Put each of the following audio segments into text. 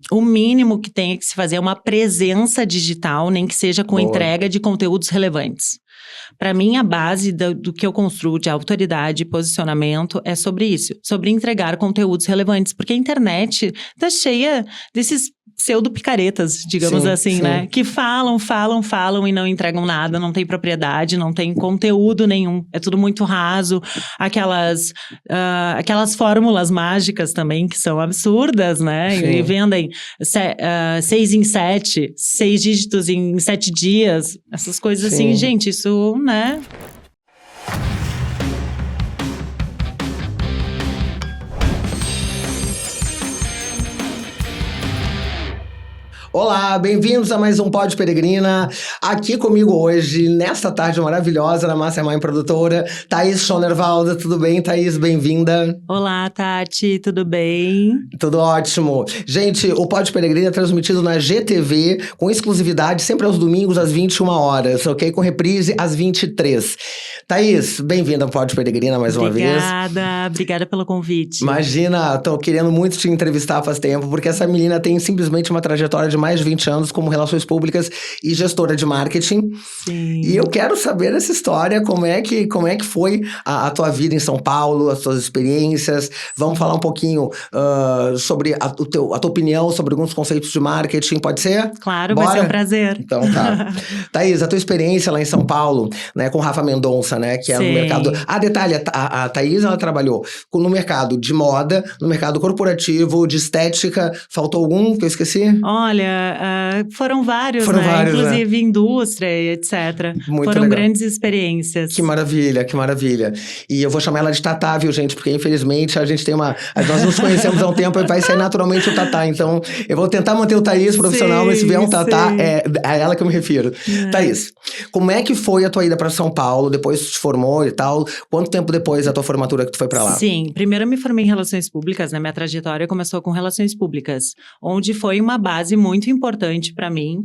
O mínimo que tem que se fazer é uma presença digital, nem que seja com entrega de conteúdos relevantes. Para mim, a base do que eu construo de autoridade e posicionamento é sobre isso. Sobre entregar conteúdos relevantes. Porque a internet tá cheia desses pseudo-picaretas, digamos assim, né? Que falam e não entregam nada, não tem propriedade, não tem conteúdo nenhum. É tudo muito raso. Aquelas fórmulas mágicas também, que são absurdas, né? Sim. E vendem 6 em 7, 6 dígitos em 7 dias. Essas coisas assim, gente, isso, né? Olá, bem-vindos a mais um Pod Peregrina. Aqui comigo hoje, nesta tarde maravilhosa, na Mastermind Produtora, Thaís Schonerwalder. Tudo bem, Thaís? Bem-vinda. Olá, Tati, tudo bem? Tudo ótimo. Gente, o Pod Peregrina é transmitido na GTV, com exclusividade, sempre aos domingos, às 21 horas, ok? Com reprise às 23. Thaís, bem-vinda ao Pod Peregrina mais uma vez. Obrigada pelo convite. Imagina, tô querendo muito te entrevistar faz tempo, porque essa menina tem simplesmente uma trajetória de mais de 20 anos como relações públicas e gestora de marketing. Sim. E eu quero saber essa história, como é que foi a tua vida em São Paulo, as tuas experiências. Vamos falar um pouquinho sobre a tua opinião sobre alguns conceitos de marketing, pode ser? Claro, Bora? vai ser um prazer. Então tá. Thaís, a tua experiência lá em São Paulo, né, com Rafa Mendonça, né, que é no mercado... detalhe, a Thaís, ela trabalhou no mercado de moda, no mercado corporativo, de estética. Faltou algum que eu esqueci? Olha, foram vários, né? Inclusive indústria, etc. Muito foram legal. Grandes experiências. Que maravilha, que maravilha. E eu vou chamar ela de Tatá, viu, gente? Porque, infelizmente, a gente tem nós nos conhecemos há um tempo e vai sair naturalmente o Tatá. Então, eu vou tentar manter o Thaís profissional, mas se vier um Tatá, é a ela que eu me refiro. Thaís, como é que foi a tua ida para São Paulo? Depois tu te formou e tal? Quanto tempo depois da tua formatura que tu foi para lá? Sim, primeiro eu me formei em Relações Públicas, né? Minha trajetória começou com Relações Públicas, onde foi uma base muito importante para mim.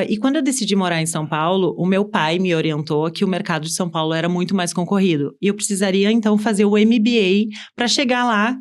E quando eu decidi morar em São Paulo, o meu pai me orientou que o mercado de São Paulo era muito mais concorrido. E eu precisaria, então, fazer o MBA para chegar lá...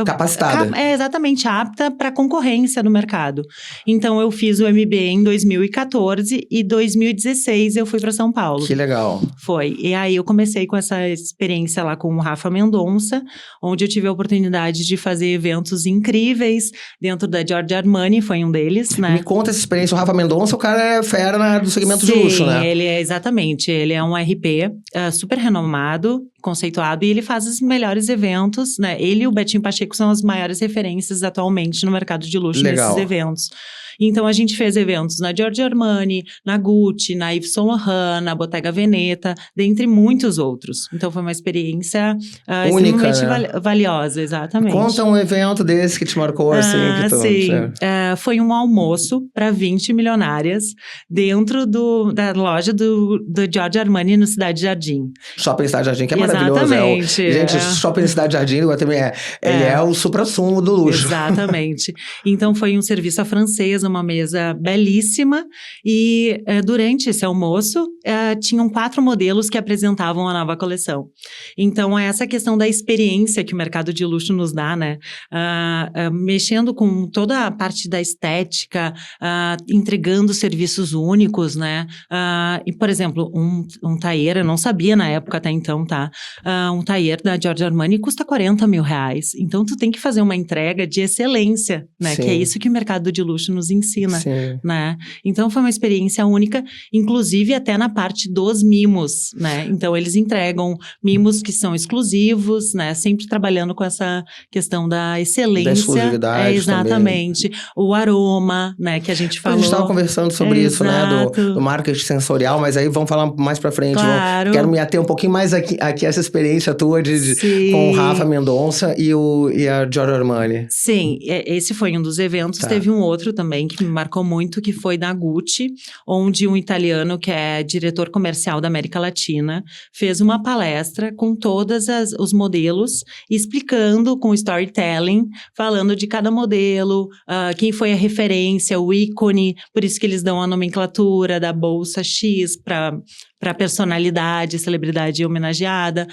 capacitada. Exatamente, apta para concorrência no mercado. Então, eu fiz o MBA em 2014 e 2016 eu fui para São Paulo. Que legal. Foi. E aí, eu comecei com essa experiência lá com o Rafa Mendonça, onde eu tive a oportunidade de fazer eventos incríveis dentro da Giorgio Armani, foi um deles, né? Me conta essa experiência. O Rafa Mendonça, o cara é fera do segmento de luxo, né? Sim, exatamente. Ele é um RP super renomado, conceituado, e ele faz os melhores eventos, né? Ele e o Betinho Pacheco são as maiores referências atualmente no mercado de luxo nesses eventos. Então, a gente fez eventos na Giorgio Armani, na Gucci, na Yves Saint Laurent, na Bottega Veneta, dentre muitos outros. Então, foi uma experiência única, extremamente valiosa, exatamente. Conta um evento desse que te marcou, assim. Sim, foi um almoço para 20 milionárias dentro da loja do Giorgio Armani no Cidade Jardim. Shopping Cidade Jardim, que é maravilhoso. Exatamente. Gente, Shopping Cidade Jardim também ele é o suprassumo do luxo. Exatamente. Então, foi um serviço à francesa, uma mesa belíssima, e durante esse almoço, tinham 4 modelos que apresentavam a nova coleção. Então, é essa questão da experiência que o mercado de luxo nos dá, né? Mexendo com toda a parte da estética, entregando serviços únicos, né? E, por exemplo, um tailleur, eu não sabia na época até então, tá? Um tailleur da Giorgio Armani custa 40 mil reais. Então, tu tem que fazer uma entrega de excelência, né? Sim. Que é isso que o mercado de luxo nos ensina, Sim. né? Então, foi uma experiência única, inclusive até na parte dos mimos, né? Então, eles entregam mimos que são exclusivos, né? Sempre trabalhando com essa questão da excelência. Da exclusividade exatamente. Também. O aroma, né? Que a gente falou. A gente estava conversando sobre isso, né? Do marketing sensorial, mas aí vamos falar mais pra frente. Claro. Quero me ater um pouquinho mais aqui essa experiência tua com o Rafa Mendonça e a Giorgio Armani. Sim, esse foi um dos eventos. Tá. Teve um outro também que me marcou muito, que foi da Gucci, onde um italiano que é diretor comercial da América Latina fez uma palestra com todos os modelos, explicando com storytelling, falando de cada modelo, quem foi a referência, o ícone, por isso que eles dão a nomenclatura da bolsa X para para personalidade, celebridade homenageada,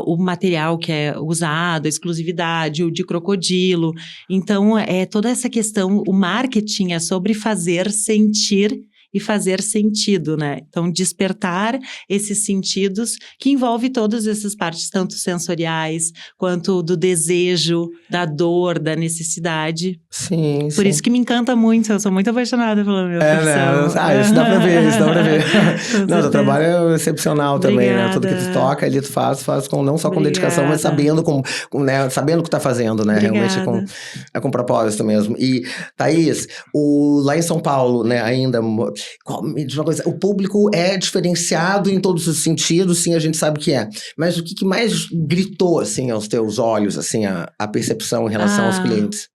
o material que é usado, a exclusividade, o de crocodilo. Então, toda essa questão, o marketing é sobre fazer sentir e fazer sentido, né? Então, despertar esses sentidos que envolve todas essas partes, tanto sensoriais, quanto do desejo, da dor, da necessidade. Sim, Por isso que me encanta muito, eu sou muito apaixonada pela minha profissão. Né? Isso dá pra ver, isso dá pra ver. Não, teu trabalho é excepcional também, né? Tudo que tu toca ali, tu faz não só com dedicação, mas sabendo né? Sabendo o que tá fazendo, né? Realmente com propósito mesmo. E, Thaís, lá em São Paulo, né, ainda, me diz uma coisa, o público é diferenciado em todos os sentidos, sim, a gente sabe que é. Mas o que mais gritou, assim, aos teus olhos, assim, a percepção em relação aos clientes?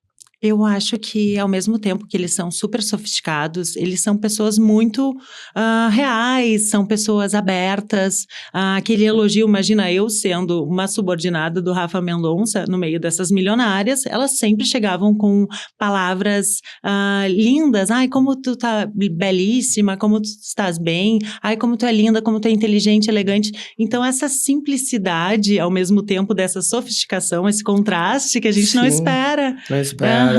Eu acho que, ao mesmo tempo que eles são super sofisticados, eles são pessoas muito reais, são pessoas abertas. Aquele elogio, imagina eu sendo uma subordinada do Rafa Mendonça, no meio dessas milionárias, elas sempre chegavam com palavras lindas. Ai, como tu tá belíssima, como tu estás bem. Ai, como tu é linda, como tu é inteligente, elegante. Então, essa simplicidade, ao mesmo tempo dessa sofisticação, esse contraste que a gente não espera. Não espera.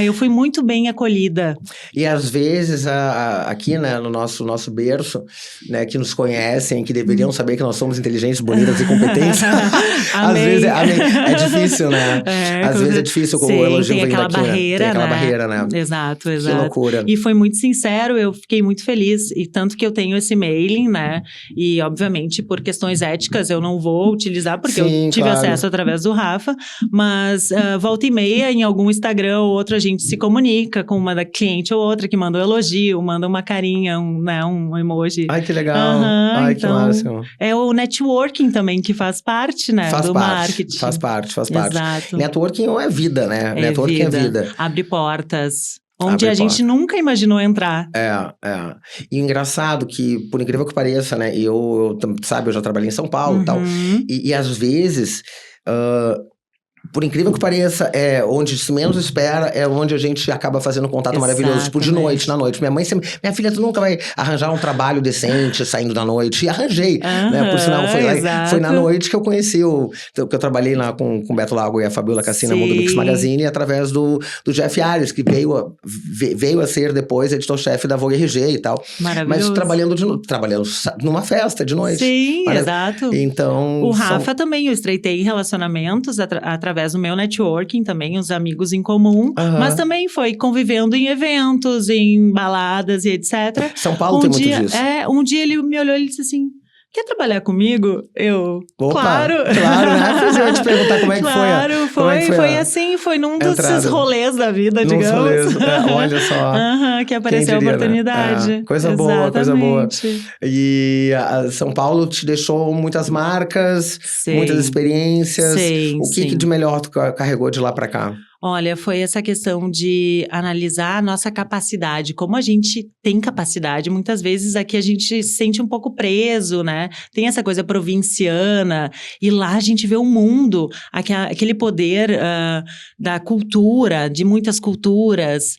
Eu fui muito bem acolhida. E às vezes, aqui, né, no nosso berço, né, que nos conhecem, que deveriam saber que nós somos inteligentes, bonitas e competentes. Às vezes é difícil, né? Às vezes é difícil o elogio vindo daqui, barreira, né? Tem aquela barreira, né? Exato. Que loucura. E foi muito sincero, eu fiquei muito feliz. E tanto que eu tenho esse mailing, né? E, obviamente, por questões éticas, eu não vou utilizar, porque eu tive acesso através do Rafa. Mas, volta e meia, em algum Instagram ou outro, a gente se comunica com uma da cliente ou outra que manda um elogio, manda uma carinha, um emoji. Ai, que legal. Ai, então, que máximo. É o networking também, que faz parte, né? Marketing. Faz parte. Exato. Networking é vida, né? Networking é vida. Abre portas. Onde a gente nunca imaginou entrar. E engraçado que, por incrível que pareça, né? Eu sabe, eu já trabalhei em São Paulo e tal. E às vezes... por incrível que pareça, onde se menos espera, é onde a gente acaba fazendo um contato maravilhoso. Tipo, na noite. Minha filha, tu nunca vai arranjar um trabalho decente saindo da noite. E arranjei, né? Por sinal, foi na noite que eu conheci que eu trabalhei lá com o Beto Lago e a Fabiola Cassina, Mundo Mix Magazine, através do Jeff Ares, que veio a ser depois editor-chefe da Vogue RG e tal. Maravilhoso. Mas trabalhando numa festa de noite. Sim, exato. Então... O Rafa também, eu estreitei relacionamentos através do meu networking também, os amigos em comum, mas também foi convivendo em eventos, em baladas e etc. São Paulo tem muito disso. Um dia ele me olhou e disse assim: quer trabalhar comigo? Opa, claro, né? Eu ia te perguntar como é que foi. Foi num desses rolês da vida, digamos. Olha só. Que apareceu a oportunidade. Né? Coisa boa. E São Paulo te deixou muitas marcas, muitas experiências. O que de melhor tu carregou de lá pra cá? Olha, foi essa questão de analisar a nossa capacidade, como a gente tem capacidade. Muitas vezes aqui a gente se sente um pouco preso, né? Tem essa coisa provinciana, e lá a gente vê o mundo, aquele poder da cultura, de muitas culturas.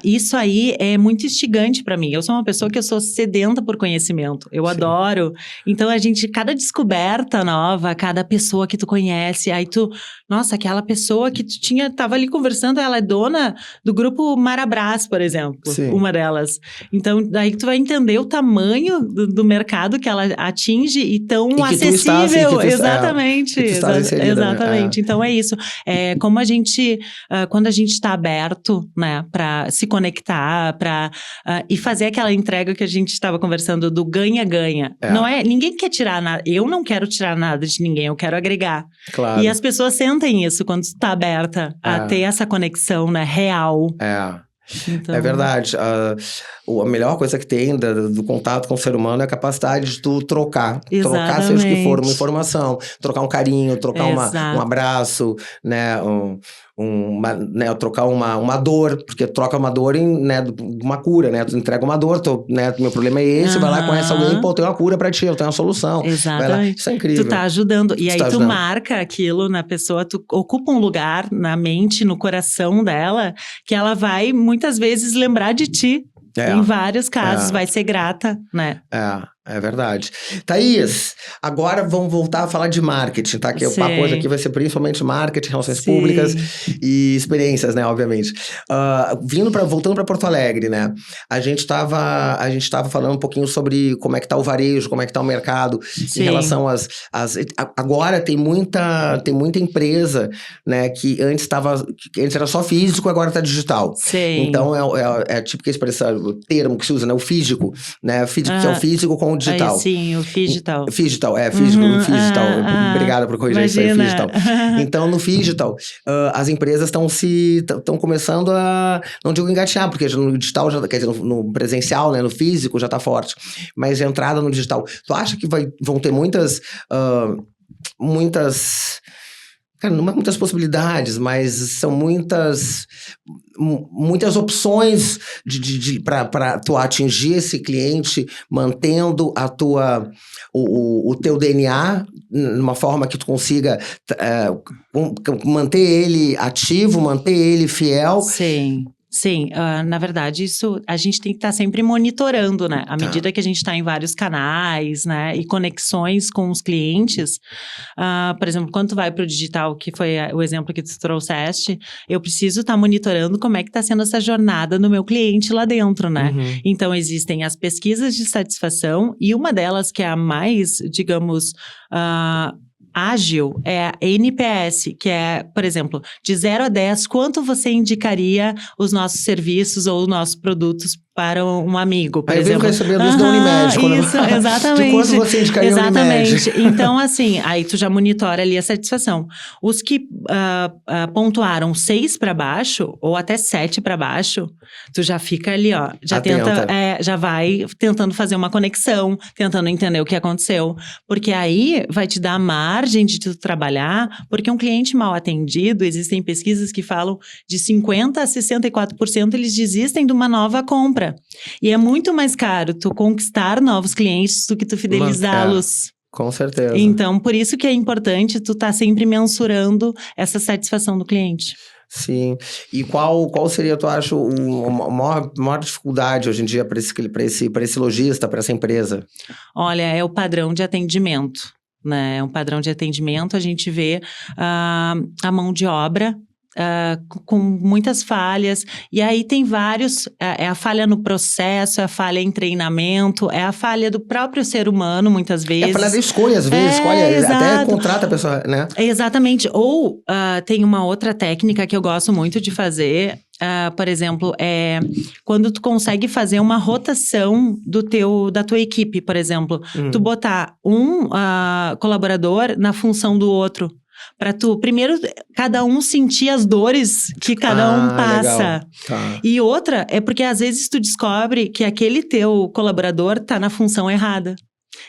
Isso aí é muito instigante para mim. Eu sou uma pessoa que eu sou sedenta por conhecimento, eu adoro. Então cada descoberta nova, cada pessoa que tu conhece, aí nossa, aquela pessoa que tu tava ali conversando, ela é dona do grupo Marabras, por exemplo, uma delas. Então, daí tu vai entender o tamanho do mercado que ela atinge e tão acessível. Exatamente. Exatamente. Então, é isso. Como a gente, quando a gente está aberto, né, para se conectar, e fazer aquela entrega que a gente estava conversando do ganha-ganha. Ninguém quer tirar nada. Eu não quero tirar nada de ninguém, eu quero agregar. Claro. E as pessoas sentem isso quando tu tá aberta a ter essa conexão, né, real. Então... É verdade. A melhor coisa que tem do contato com o ser humano é a capacidade de tu trocar. Exatamente. Trocar, seja o que for, uma informação. Trocar um carinho, trocar um abraço, né? Trocar uma dor, porque troca uma dor uma cura, né? Tu entrega uma dor, né? Meu problema é esse, vai lá, conhece alguém, tem uma cura pra ti, eu tenho uma solução. Exatamente. Isso é incrível. Tu tá ajudando. E aí tu marca aquilo na pessoa, tu ocupa um lugar na mente, no coração dela, que ela vai muitas vezes lembrar de ti. Em vários casos, vai ser grata, né? É verdade. Thaís, agora vamos voltar a falar de marketing, tá? Que o papo hoje aqui vai ser principalmente marketing, relações públicas e experiências, né? Obviamente. Voltando para Porto Alegre, né? A gente tava falando um pouquinho sobre como é que tá o varejo, como é que tá o mercado em relação agora tem muita empresa, né? Que antes era só físico, agora tá digital. Sim. Então é a típica expressão, o termo que se usa, né? O físico, né? Que é o físico com o digital. Aí, sim, o Phygital. Phygital, físico, Phygital. Obrigada por corrigir isso aí, Phygital. Então, no Phygital, as empresas estão começando a, não digo engatinhar, porque no digital, quer dizer, no presencial, né, no físico já tá forte, mas a entrada no digital. Tu acha que vão ter muitas... Cara, não é muitas possibilidades, mas são muitas opções para tu atingir esse cliente, mantendo o teu DNA, numa forma que tu consiga manter ele ativo, manter ele fiel. Sim, na verdade, isso a gente tem que estar sempre monitorando, né? À medida que a gente está em vários canais, né? E conexões com os clientes. Por exemplo, quando tu vai para o digital, que foi o exemplo que tu trouxeste, eu preciso estar monitorando como é que está sendo essa jornada no meu cliente lá dentro, né? Uhum. Então, existem as pesquisas de satisfação e uma delas que é a mais, digamos... ágil é a NPS, que é, por exemplo, de 0 a 10, quanto você indicaria os nossos serviços ou os nossos produtos para um amigo, por exemplo. Eu venho recebendo isso da Unimed. Isso, exatamente. De quanto você indicaria a Unimed? Exatamente. Então, assim, aí tu já monitora ali a satisfação. Os que pontuaram 6 para baixo, ou até 7 para baixo, tu já fica ali, ó. Já vai tentando fazer uma conexão, tentando entender o que aconteceu. Porque aí vai te dar margem de tu trabalhar, porque um cliente mal atendido, existem pesquisas que falam de 50% a 64% eles desistem de uma nova compra. E é muito mais caro tu conquistar novos clientes do que tu fidelizá-los. Com certeza. Então, por isso que é importante tu estar sempre mensurando essa satisfação do cliente. Sim. E qual seria, tu acha, a maior dificuldade hoje em dia para esse lojista, para essa empresa? Olha, é o padrão de atendimento, né? É um padrão de atendimento, a gente vê a mão de obra com muitas falhas, e aí tem vários, é a falha no processo, é a falha em treinamento, é a falha do próprio ser humano, muitas vezes. É a falha da escolha, às vezes, até contrata a pessoa, né? Exatamente, ou tem uma outra técnica que eu gosto muito de fazer, por exemplo, quando tu consegue fazer uma rotação da tua equipe, por exemplo, tu botar um colaborador na função do outro. Para tu, primeiro, cada um sentir as dores que cada um passa. Tá. E outra, é porque às vezes tu descobre que aquele teu colaborador tá na função errada.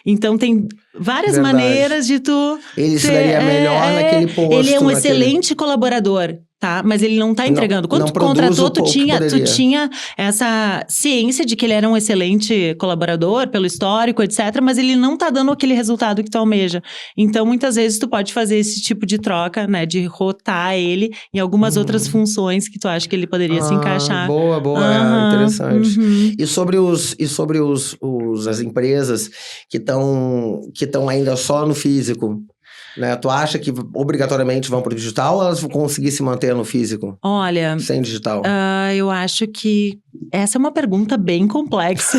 Então, tem várias maneiras de tu... Ele se daria melhor naquele posto. Ele é um excelente colaborador, tá? Mas ele não tá entregando. Quando tu contratou, tu tinha essa ciência de que ele era um excelente colaborador, pelo histórico, etc. Mas ele não tá dando aquele resultado que tu almeja. Então, muitas vezes, tu pode fazer esse tipo de troca, né? De rotar ele em algumas outras funções que tu acha que ele poderia se encaixar. Boa, interessante. E sobre as empresas que estão ainda só no físico, né? Tu acha que obrigatoriamente vão para o digital ou elas vão conseguir se manter no físico? Olha, sem digital? Eu acho que essa é uma pergunta bem complexa.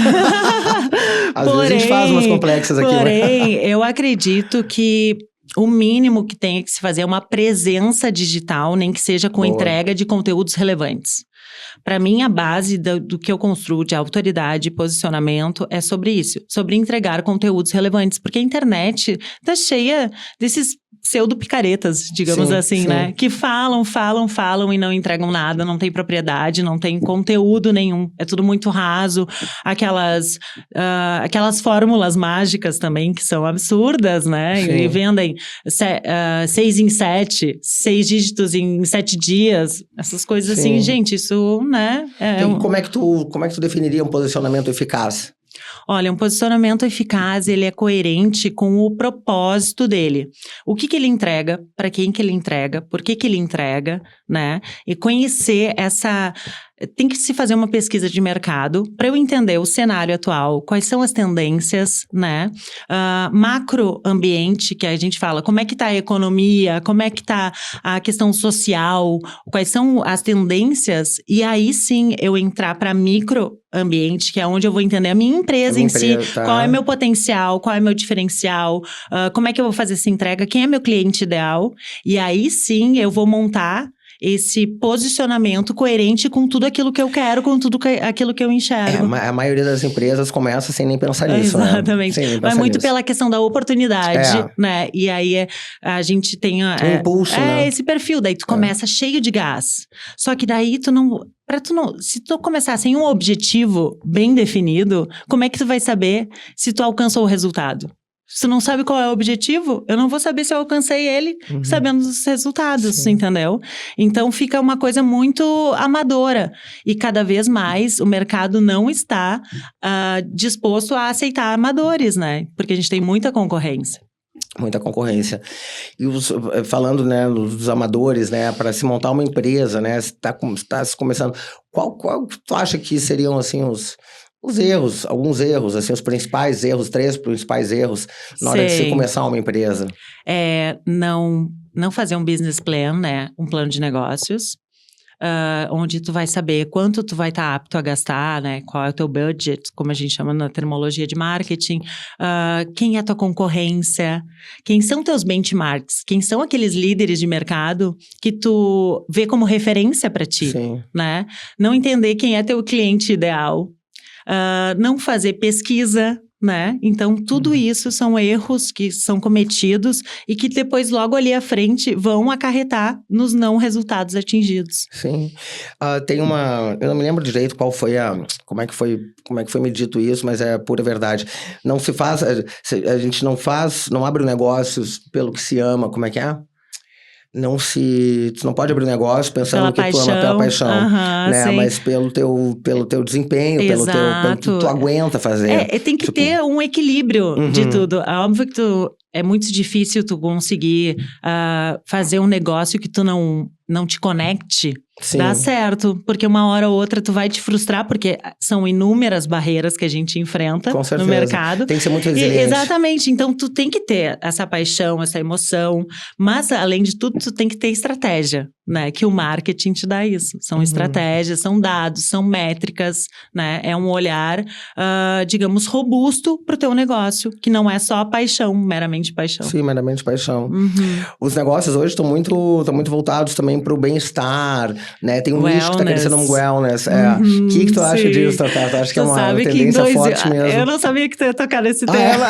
Às vezes a gente faz umas complexas aqui. Porém, eu acredito que o mínimo que tem que se fazer é uma presença digital, nem que seja com entrega de conteúdos relevantes. Para mim, a base do que eu construo de autoridade e posicionamento é sobre isso. Sobre entregar conteúdos relevantes. Porque a internet tá cheia desses pseudo-picaretas, digamos assim, né? Que falam e não entregam nada, não tem propriedade, não tem conteúdo nenhum. É tudo muito raso. Aquelas fórmulas mágicas também, que são absurdas, né? E vendem 6 em 7, 6 dígitos em 7 dias. Essas coisas assim, gente, isso, né? Como é que tu definiria um posicionamento eficaz? Olha, um posicionamento eficaz, ele é coerente com o propósito dele. O que ele entrega, para quem que ele entrega, por que ele entrega, né? E conhecer tem que se fazer uma pesquisa de mercado para eu entender o cenário atual, quais são as tendências, né? Macro ambiente, que a gente fala, como é que está a economia, como é que está a questão social, quais são as tendências, e aí sim eu entrar para micro ambiente, que é onde eu vou entender a minha empresa si, tá. Qual é meu potencial, qual é meu diferencial, como é que eu vou fazer essa entrega, quem é meu cliente ideal, e aí sim eu vou montar esse posicionamento coerente com tudo aquilo que eu quero, com tudo aquilo que eu enxergo. A maioria das empresas começa sem nem pensar nisso, Exatamente. né? Vai muito pela questão da oportunidade, né? E aí a gente tem um impulso, né? esse perfil, daí tu começa cheio de gás. Só que daí se tu começar sem um objetivo bem definido, como é que tu vai saber se tu alcançou o resultado? Se tu não sabe qual é o objetivo, eu não vou saber se eu alcancei ele sabendo os resultados, entendeu? Então fica uma coisa muito amadora. E cada vez mais o mercado não está disposto a aceitar amadores, né? Porque a gente tem muita concorrência. Muita concorrência. E falando, né, dos amadores, né, para se montar uma empresa, né, está se começando. Qual tu acha que seriam, assim, os erros, alguns erros, assim, os principais erros, 3 principais erros na hora de se começar uma empresa? Não fazer um business plan, né? Um plano de negócios. Onde tu vai saber quanto tu vai estar apto a gastar, né? Qual é o teu budget, como a gente chama na terminologia de marketing. Quem é a tua concorrência? Quem são teus benchmarks? Quem são aqueles líderes de mercado que tu vê como referência para ti, né? Não entender quem é teu cliente ideal. Não fazer pesquisa, né? Então, tudo isso são erros que são cometidos e que depois, logo ali à frente, vão acarretar nos não resultados atingidos. Sim. Eu não me lembro direito qual foi como é que foi me dito isso, mas é pura verdade. Não se faz, a gente não abre negócios pelo que se ama, como é que é? Tu não pode abrir um negócio pensando que tu ama pela paixão, né? Mas pelo teu desempenho, pelo que tu aguenta fazer. Tem que ter um equilíbrio de tudo. É óbvio que é muito difícil tu conseguir fazer um negócio que tu não te conecte. Dá certo, porque uma hora ou outra tu vai te frustrar, porque são inúmeras barreiras que a gente enfrenta no mercado. Tem que ser muito resiliente. Exatamente, então tu tem que ter essa paixão, essa emoção, mas além de tudo tu tem que ter estratégia, né? Que o marketing te dá isso. São estratégias, são dados, são métricas, né? É um olhar, digamos, robusto pro teu negócio, que não é só paixão, meramente paixão. Sim, meramente paixão. Os negócios hoje estão muito voltados também pro bem-estar, né? Tem um nicho que tá crescendo no wellness. O que tu acha disso, Tatá? Tu acha que é uma tendência forte mesmo? Eu não sabia que tu ia tocar nesse tema.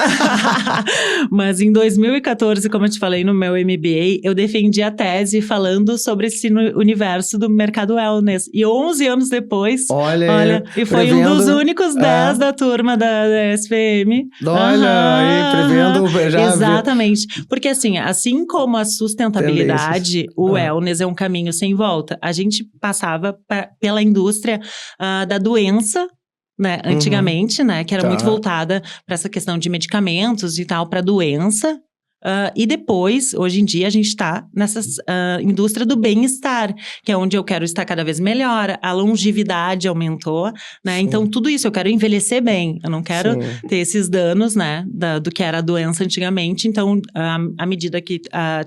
Mas em 2014, como eu te falei no meu MBA, eu defendi a tese falando sobre esse universo do mercado wellness. E 11 anos depois, olha e foi um dos únicos 10 da turma da SPM. Olha, prevendo já. Exatamente. Porque assim como a sustentabilidade, o wellness é um caminho sem volta. A gente passava pela indústria da doença, né, antigamente, né, que era muito voltada para essa questão de medicamentos e tal, para doença. E depois, hoje em dia, a gente está nessa indústria do bem-estar, que é onde eu quero estar cada vez melhor, a longevidade aumentou, né? Então, tudo isso, eu quero envelhecer bem, eu não quero ter esses danos, né, do que era a doença antigamente. Então, à medida que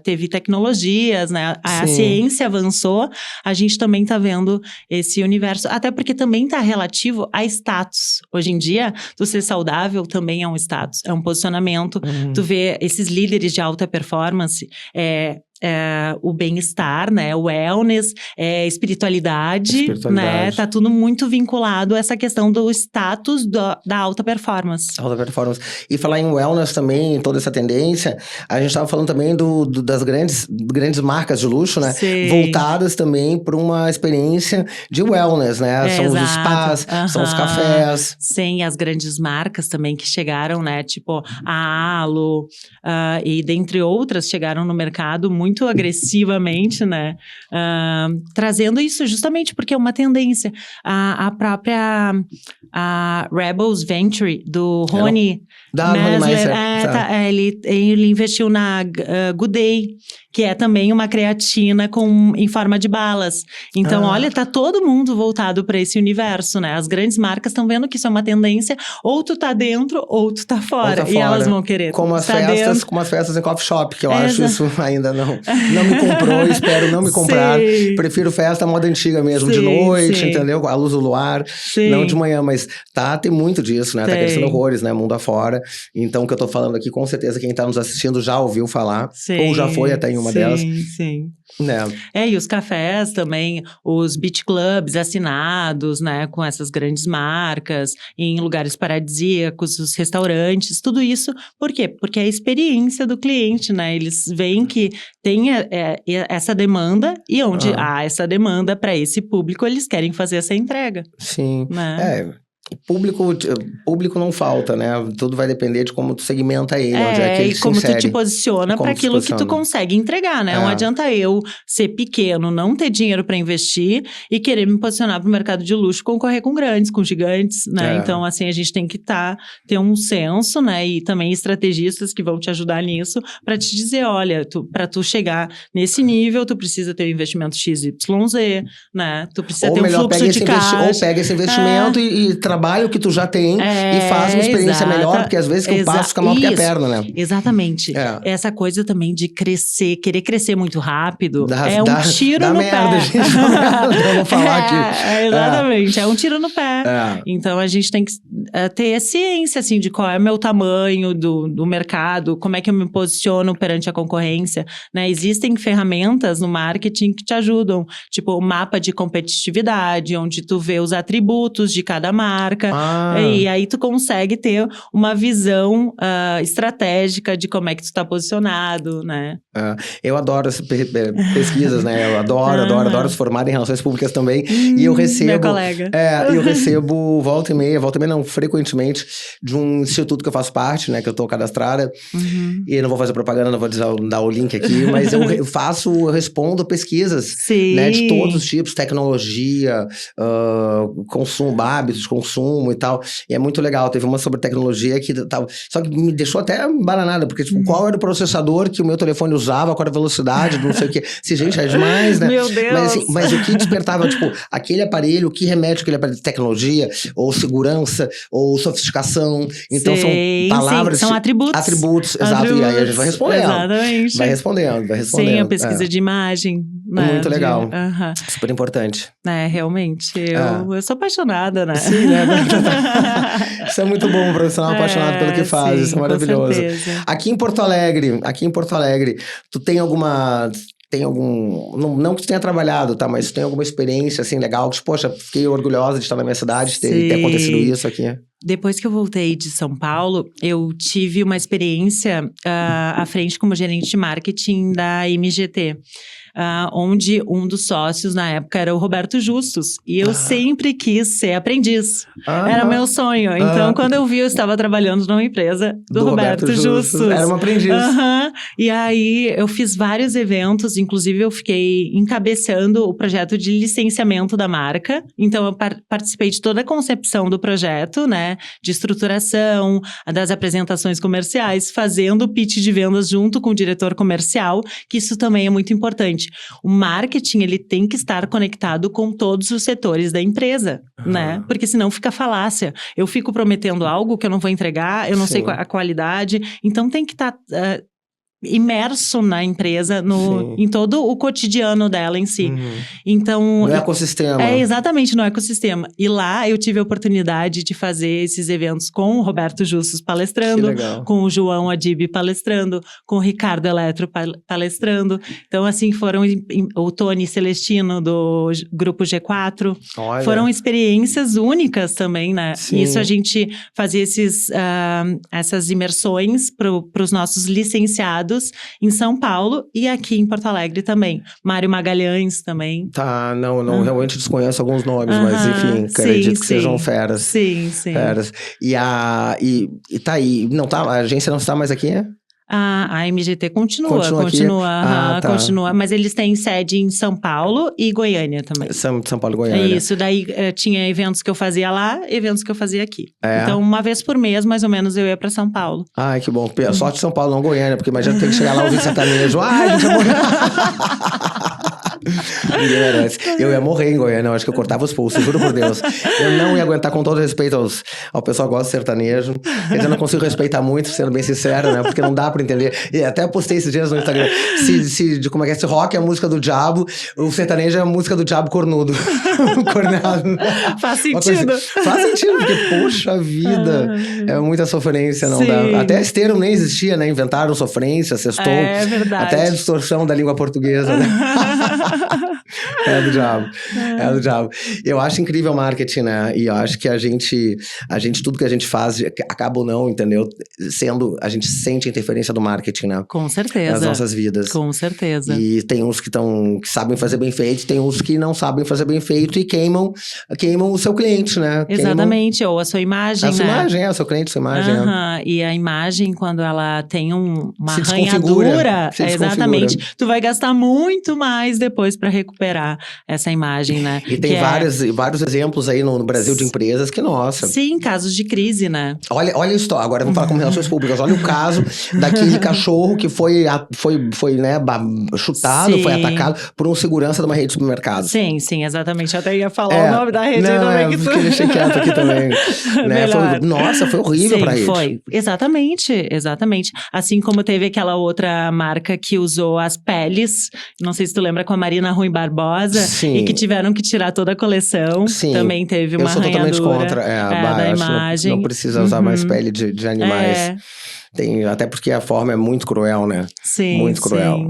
teve tecnologias, né, a ciência avançou, a gente também está vendo esse universo, até porque também está relativo a status. Hoje em dia, tu ser saudável também é um status, é um posicionamento, tu vê esses líderes de alta performance, o bem-estar, né, o wellness, espiritualidade, né, tá tudo muito vinculado a essa questão do status da alta performance. Alta performance. E falar em wellness também, toda essa tendência, a gente estava falando também das grandes marcas de luxo, né, voltadas também para uma experiência de wellness, né, são os spas, são os cafés. Sim, as grandes marcas também que chegaram, né, tipo a Alo, e dentre outras, chegaram no mercado muito muito agressivamente, né? Trazendo isso justamente porque é uma tendência. A própria Rebels Venture, do Rony Messler, ele investiu na Good Day, que é também uma creatina em forma de balas. Então, olha, tá todo mundo voltado para esse universo, né? As grandes marcas estão vendo que isso é uma tendência, ou tu tá dentro, ou tu tá fora. E elas vão querer. Como as festas em coffee shop, que eu acho isso ainda não me comprou, espero não me comprar. Prefiro festa moda antiga mesmo, de noite, entendeu? A luz do luar, não de manhã, mas tem muito disso, né? Tá crescendo horrores, né? Mundo afora. Então, o que eu tô falando aqui, com certeza, quem tá nos assistindo já ouviu falar, ou já foi até em uma delas. Sim. Né? E os cafés também, os beach clubs assinados, né, com essas grandes marcas, em lugares paradisíacos, os restaurantes, tudo isso, por quê? Porque é a experiência do cliente, né, eles veem que tem essa demanda, e onde há essa demanda para esse público, eles querem fazer essa entrega. Sim, né? Público não falta, né? Tudo vai depender de como tu segmenta ele, onde é que ele se como insere. tu te posiciona para aquilo que tu consegue entregar, né? Não adianta eu ser pequeno, não ter dinheiro para investir e querer me posicionar pro mercado de luxo, concorrer com grandes, com gigantes, né? Então, assim, a gente tem que ter um senso, né? E também estrategistas que vão te ajudar nisso para te dizer, olha, para tu chegar nesse nível, tu precisa ter um investimento XYZ, né? Tu precisa ter um fluxo de caixa. Ou pega esse investimento e trabalha o que tu já tem e faz uma experiência melhor, porque às vezes que o passo fica maior que a perna, né? Exatamente. Essa coisa também de crescer, querer crescer muito rápido, um tiro no pé. Gente, eu vou falar aqui. Exatamente, é um tiro no pé. Então, a gente tem que ter ciência, assim, de qual é o meu tamanho do mercado, como é que eu me posiciono perante a concorrência, né? Existem ferramentas no marketing que te ajudam, tipo o mapa de competitividade, onde tu vê os atributos de cada marca, e aí tu consegue ter uma visão estratégica de como é que tu tá posicionado, né? Eu adoro as pesquisas, né? Eu adoro se formar em relações públicas também. E eu recebo... Meu colega. Eu recebo volta e meia não, frequentemente, de um instituto que eu faço parte, né? Que eu tô cadastrada. E não vou fazer propaganda, não vou dar o link aqui, mas eu respondo pesquisas, né? De todos os tipos, tecnologia, consumo, hábitos de consumo e tal. E é muito legal. Teve uma sobre tecnologia que tal. Só que me deixou até bananada, porque, tipo, qual era o processador que o meu telefone usava, qual era a velocidade, não sei o quê. Gente, é demais, né? Meu Deus! Mas o que despertava, tipo, aquele aparelho, o que remete aquele aparelho de tecnologia, ou segurança, ou sofisticação. Então, são palavras... São atributos. Atributos, exato. E aí a gente vai respondendo. Exatamente. Vai respondendo. Sim, a pesquisa de imagem. Né? Muito legal. Super importante. Realmente. Eu sou apaixonada, né? Sim, né? Isso é muito bom, um profissional apaixonado pelo que faz. Isso é maravilhoso. Aqui em Porto Alegre, tu tem algum... Não que tu tenha trabalhado, tá? Mas tu tem alguma experiência, assim, legal? Que, poxa, fiquei orgulhosa de estar na minha cidade, de ter acontecido isso aqui. Depois que eu voltei de São Paulo, eu tive uma experiência à frente como gerente de marketing da MGT. Onde um dos sócios na época era o Roberto Justus. E eu sempre quis ser aprendiz. Era meu sonho. Então, quando eu vi, eu estava trabalhando numa empresa do Roberto Justus. Era uma aprendiz. E aí, eu fiz vários eventos. Inclusive, eu fiquei encabeçando o projeto de licenciamento da marca. Então, eu participei de toda a concepção do projeto, né? De estruturação, das apresentações comerciais, fazendo o pitch de vendas junto com o diretor comercial, que isso também é muito importante. O marketing, ele tem que estar conectado com todos os setores da empresa, né? Porque senão fica falácia. Eu fico prometendo algo que eu não vou entregar, eu não sei a qualidade. Então, tem que estar... imerso na empresa, em todo o cotidiano dela em si. Então... No ecossistema. Exatamente, no ecossistema. E lá eu tive a oportunidade de fazer esses eventos com o Roberto Justus palestrando, com o João Adib palestrando, com o Ricardo Eletro palestrando. Então, assim, foram o Tony Celestino do Grupo G4. Olha. Foram experiências únicas também, né? Sim. Isso a gente fazia essas imersões para os nossos licenciados em São Paulo e aqui em Porto Alegre também. Mário Magalhães também. Tá, não realmente desconheço alguns nomes, mas enfim, acredito que sejam feras. Sim. Feras. E tá aí, não tá, a agência não está mais aqui, é? A MGT continua, Tá. continua, mas eles têm sede em São Paulo e Goiânia também. São Paulo e Goiânia. Isso, daí tinha eventos que eu fazia lá, eventos que eu fazia aqui. É. Então, uma vez por mês, mais ou menos, eu ia pra São Paulo. Ai, que bom. Sorte de São Paulo, não Goiânia, porque imagina ter que chegar lá ouvir sertanejo. Ai, a gente vai morrer. Ninguém merece. Eu ia morrer em Goiânia, eu acho que eu cortava os pulsos, juro por Deus. Eu não ia aguentar, com todo respeito ao pessoal que gosta de sertanejo. Quer dizer, eu não consigo respeitar muito, sendo bem sincero, né? Porque não dá pra entender. E até postei esses dias no Instagram. Como é que é? Se rock é a música do diabo, o sertanejo é a música do diabo cornudo. Corneado. Faz sentido. Faz sentido, porque, poxa vida, é muita sofrência, não dá. Até esse termo nem existia, né? Inventaram sofrência, sextou. É verdade. Até a distorção da língua portuguesa, né? É do diabo. É do diabo. Eu acho incrível o marketing, né? E eu acho que a gente, tudo que a gente faz, acaba ou não, entendeu? A gente sente a interferência do marketing, né? Com certeza. Nas nossas vidas. Com certeza. E tem uns que sabem fazer bem feito, tem uns que não sabem fazer bem feito e queimam o seu cliente, né? Exatamente, ou a sua imagem, a sua imagem, o seu cliente, a sua imagem. E a imagem, quando ela tem uma se arranhadura, desconfigura. Exatamente, tu vai gastar muito mais depois para recuperar essa imagem, né? E tem vários exemplos aí no Brasil de empresas que, nossa... Sim, casos de crise, né? Olha a história, agora vamos falar com relações públicas. Olha o caso daquele cachorro que foi né, chutado, foi atacado por um segurança de uma rede de supermercado. Sim, exatamente. Eu até ia falar o nome da rede, ainda bem que tu... porque eu deixei quieto aqui também. Né? Foi horrível pra rede. Foi. Exatamente. Assim como teve aquela outra marca que usou as peles, não sei se tu lembra, com a Marina Rui Barbosa, Sim. E que tiveram que tirar toda a coleção. Sim. Também teve uma arranhadura. Eu sou totalmente contra da imagem. Não precisa usar mais pele de animais. Até porque a forma é muito cruel, né? Sim, muito cruel.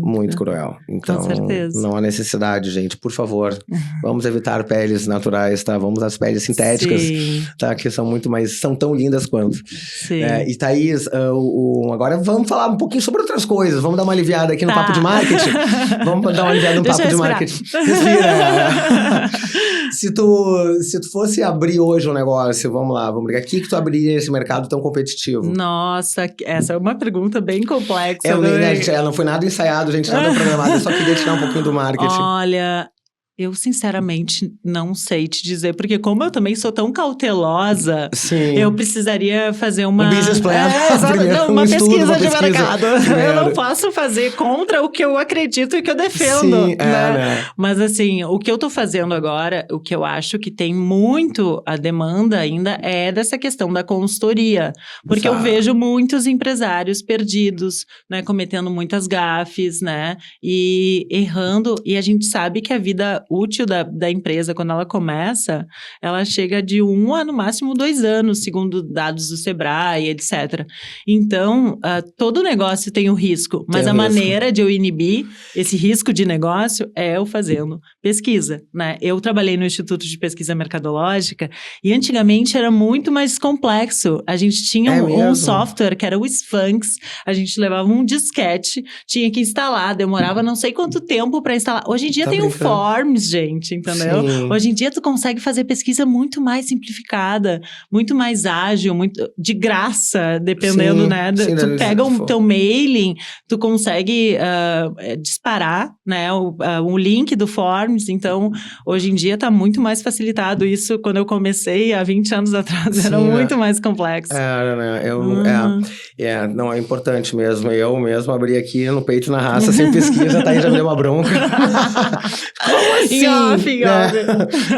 Então, com certeza. Não há necessidade, gente. Por favor, vamos evitar peles naturais, tá? Vamos às peles sintéticas, tá? Que são tão lindas quanto. Sim. E Thaís, agora vamos falar um pouquinho sobre outras coisas. Vamos dar uma aliviada aqui no papo de marketing. Vamos dar uma aliviada no papo de marketing. Respira. Se tu fosse abrir hoje um negócio, vamos brigar. O que tu abriria nesse mercado tão competitivo? Nossa, essa é uma pergunta bem complexa. Não foi nada ensaiado, gente, nada programado. Eu só queria tirar um pouquinho do marketing. Olha, eu sinceramente não sei te dizer, porque como eu também sou tão cautelosa, eu precisaria fazer uma... Um business plan. Uma pesquisa de mercado. Eu não posso fazer contra o que eu acredito e que eu defendo. Sim, né? Mas assim, o que eu tô fazendo agora, o que eu acho que tem muito a demanda ainda é dessa questão da consultoria. Porque eu vejo muitos empresários perdidos, né? Cometendo muitas gafes, né? E errando. E a gente sabe que a vida útil da empresa, quando ela começa, ela chega de 1 a, no máximo, 2 anos, segundo dados do Sebrae, etc. Então, todo negócio tem um risco, mas a maneira de eu inibir esse risco de negócio é eu fazendo pesquisa, né? Eu trabalhei no Instituto de Pesquisa Mercadológica e antigamente era muito mais complexo. A gente tinha um software que era o Sphinx, a gente levava um disquete, tinha que instalar, demorava não sei quanto tempo para instalar. Hoje em dia tem o Forms, gente, entendeu? Sim. Hoje em dia tu consegue fazer pesquisa muito mais simplificada, muito mais ágil, muito de graça, dependendo, né? Tu pega teu mailing, tu consegue disparar, né? O link do Forms, então hoje em dia tá muito mais facilitado. Isso, quando eu comecei há 20 anos atrás, era muito mais complexo. Não, é importante mesmo. Eu mesmo abri aqui no peito na raça, sem pesquisa, tá aí, já me deu uma bronca. Como assim?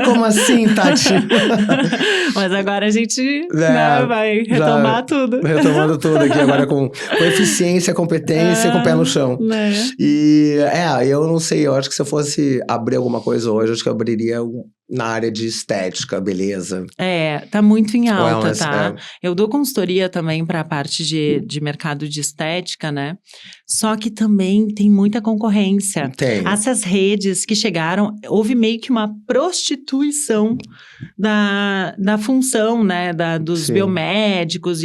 Como assim, Tati? Mas agora a gente vai retomar tudo. Retomando tudo aqui agora com eficiência, competência, com o pé no chão. E eu não sei, eu acho que se eu fosse abrir alguma coisa hoje, eu acho que eu abriria na área de estética, beleza. Tá muito em alta, Wellness, tá? Eu dou consultoria também para a parte de mercado de estética, né? Só que também tem muita concorrência. Tem. Essas redes que chegaram, houve meio que uma prostituição da função, né? Dos biomédicos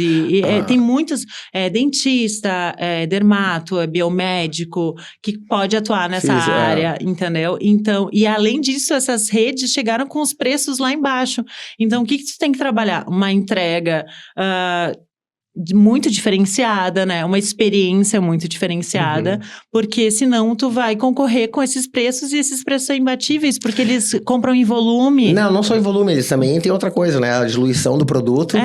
tem muitos, dentista, dermato, biomédico, que pode atuar nessa área, entendeu? Então, e além disso, essas redes chegaram com os preços lá embaixo. Então, o que tu tem que trabalhar? Uma entrega muito diferenciada, né? Uma experiência muito diferenciada, porque senão tu vai concorrer com esses preços e esses preços são imbatíveis, porque eles compram em volume. Não só em volume, eles também tem outra coisa, né? A diluição do produto.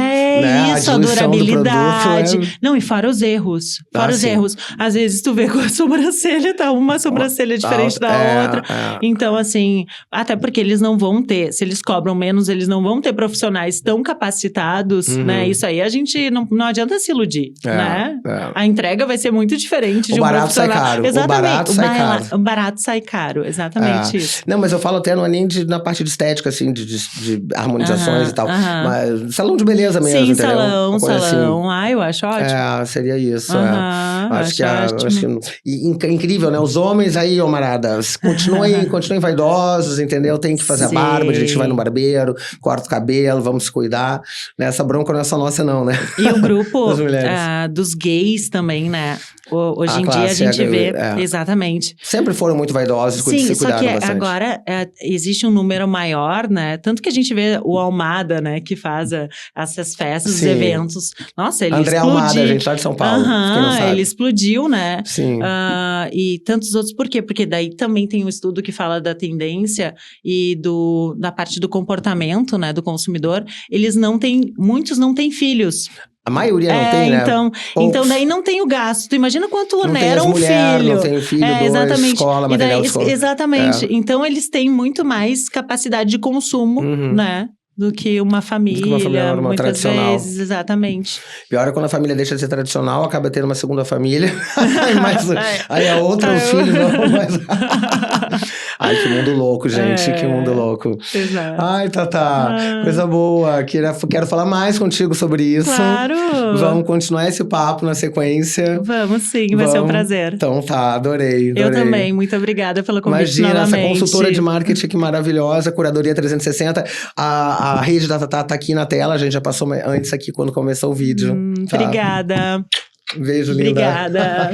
Isso, a durabilidade. Produto, Não, e fora os erros. Fora os sim. erros. Às vezes tu vê com a sobrancelha, tá uma sobrancelha diferente da outra. Então, assim, até porque eles não vão ter, se eles cobram menos, eles não vão ter profissionais tão capacitados, né? Isso aí a gente não adianta se iludir, né? A entrega vai ser muito diferente de um profissional. Sai caro. Exatamente. O barato sai caro. O barato sai caro, exatamente isso. Não, mas eu falo até não é nem na parte de estética, assim, de harmonizações e tal. Mas salão de beleza mesmo, sim, entendeu? salão. Assim. Eu acho ótimo. Seria isso. Acho que incrível, né? Os homens aí, ô Marada, continuem vaidosos, entendeu? Tem que fazer a barba, a gente vai no barbeiro, corta o cabelo, vamos se cuidar. Essa bronca não é só nossa, não, né? E o grupo dos gays também, né? Hoje em dia a gente vê. Exatamente. Sempre foram muito vaidosos, se cuidaram bastante. Só que agora existe um número maior, né? Tanto que a gente vê o Almada, né? Que faz essas festas, os eventos. Nossa, ele André explodiu. Almada, a gente lá de São Paulo. Ele explodiu, né? Sim. E tantos outros. Por quê? Porque daí também tem um estudo que fala da tendência e da parte do comportamento, né? Do consumidor. Muitos não têm filhos. A maioria não tem, né? Então daí não tem o gasto. Tu imagina quanto onera um filho. Não tem filho, exatamente. escola, material de escola. Exatamente. Então eles têm muito mais capacidade de consumo, né? Do que uma família, muitas tradicional. vezes, exatamente. Pior é quando a família deixa de ser tradicional, acaba tendo uma segunda família. Aí a outra, o filho, não, mas... Ai, que mundo louco, gente, que mundo louco. Exato. Ai, Tatá, coisa boa. Quero falar mais contigo sobre isso. Claro! Vamos continuar esse papo na sequência. Vamos sim, vai ser um prazer. Então tá, adorei. Eu também, muito obrigada pelo convite. Imagina, novamente. Essa consultora de marketing que maravilhosa, Curadoria 360. A rede da Tatá tá aqui na tela, a gente já passou antes aqui quando começou o vídeo. Obrigada. Beijo, linda. Obrigada.